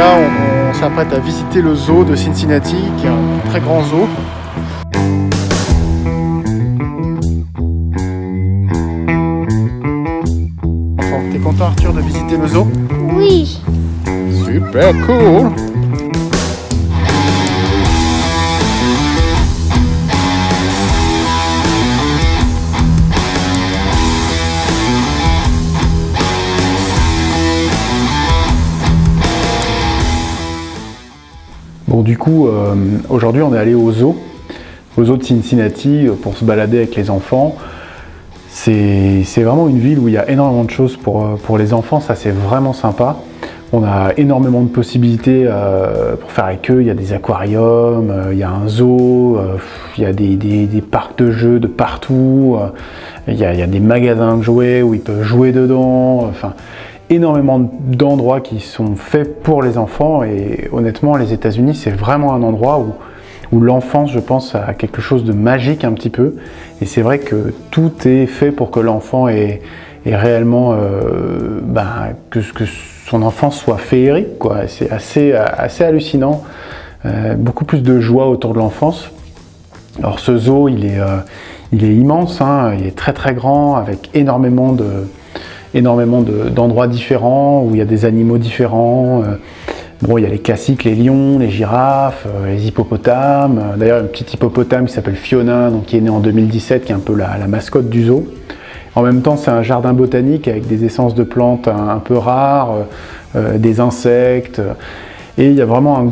là, on s'apprête à visiter le zoo de Cincinnati, qui est un très grand zoo. Enfin, t'es content, Arthur, de visiter le zoo? Oui. Super cool! Bon, du coup, aujourd'hui on est allé au zoo de Cincinnati pour se balader avec les enfants. C'est vraiment une ville où il y a énormément de choses pour les enfants, ça c'est vraiment sympa. On a énormément de possibilités pour faire avec eux, il y a des aquariums, il y a un zoo, il y a des parcs de jeux de partout, il y a des magasins de jouets où ils peuvent jouer dedans, enfin énormément d'endroits qui sont faits pour les enfants et honnêtement les États-Unis c'est vraiment un endroit où l'enfance je pense a quelque chose de magique un petit peu et c'est vrai que tout est fait pour que l'enfant ait réellement que son enfance soit féerique quoi. C'est assez hallucinant, beaucoup plus de joie autour de l'enfance. Alors ce zoo il est immense, hein, il est très très grand avec énormément d'endroits différents, où il y a des animaux différents. Bon, il y a les classiques, les lions, les girafes, les hippopotames. D'ailleurs, un petit hippopotame qui s'appelle Fiona, donc, qui est né en 2017, qui est un peu la mascotte du zoo. En même temps, c'est un jardin botanique avec des essences de plantes un peu rares, des insectes. Et il y a vraiment un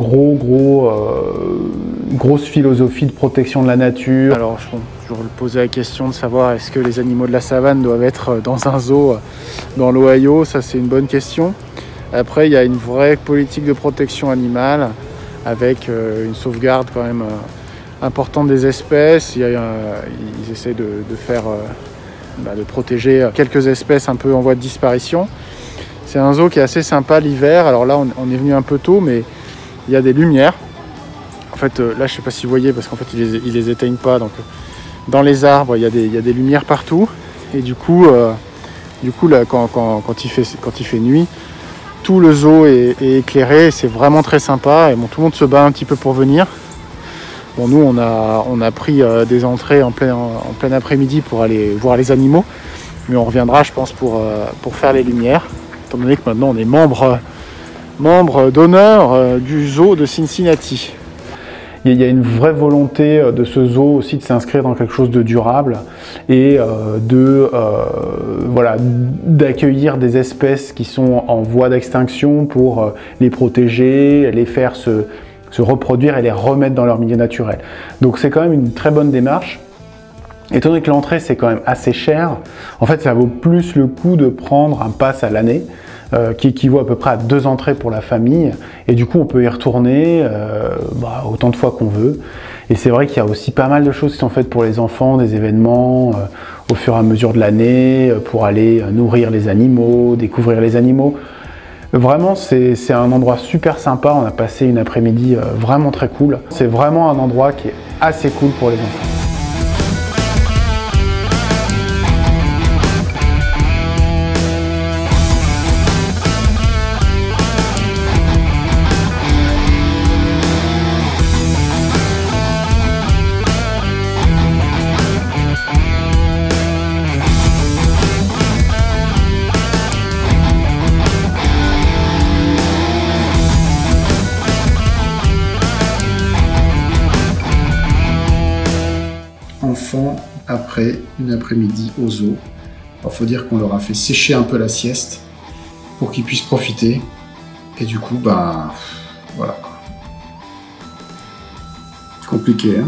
grosse philosophie de protection de la nature. Alors, je me posais la question de savoir est-ce que les animaux de la savane doivent être dans un zoo dans l'Ohio. Ça, c'est une bonne question. Après, il y a une vraie politique de protection animale avec une sauvegarde quand même importante des espèces. Ils essaient de protéger quelques espèces un peu en voie de disparition. C'est un zoo qui est assez sympa l'hiver. Alors là, on est venu un peu tôt, mais il y a des lumières. En fait, là, je ne sais pas si vous voyez, parce qu'en fait, ils les éteignent pas. Donc, dans les arbres, il y a des lumières partout. Et du coup là, quand il fait nuit, tout le zoo est éclairé. C'est vraiment très sympa. Et bon, tout le monde se bat un petit peu pour venir. Bon, nous, on a pris des entrées en plein après-midi pour aller voir les animaux. Mais on reviendra, je pense, pour faire les lumières. Étant donné que maintenant on est membre d'honneur du zoo de Cincinnati. Il y a une vraie volonté de ce zoo aussi de s'inscrire dans quelque chose de durable et d'accueillir des espèces qui sont en voie d'extinction pour les protéger, les faire se reproduire et les remettre dans leur milieu naturel. Donc c'est quand même une très bonne démarche. Étant donné que l'entrée c'est quand même assez cher, en fait ça vaut plus le coup de prendre un pass à l'année qui équivaut à peu près à 2 entrées pour la famille et du coup on peut y retourner autant de fois qu'on veut. Et c'est vrai qu'il y a aussi pas mal de choses qui sont faites pour les enfants, des événements au fur et à mesure de l'année pour aller nourrir les animaux, découvrir les animaux. Vraiment c'est un endroit super sympa, on a passé une après-midi vraiment très cool. C'est vraiment un endroit qui est assez cool pour les enfants. Enfants après une après-midi au zoo. Il faut dire qu'on leur a fait sécher un peu la sieste pour qu'ils puissent profiter. Et du coup, voilà quoi. Compliqué, hein.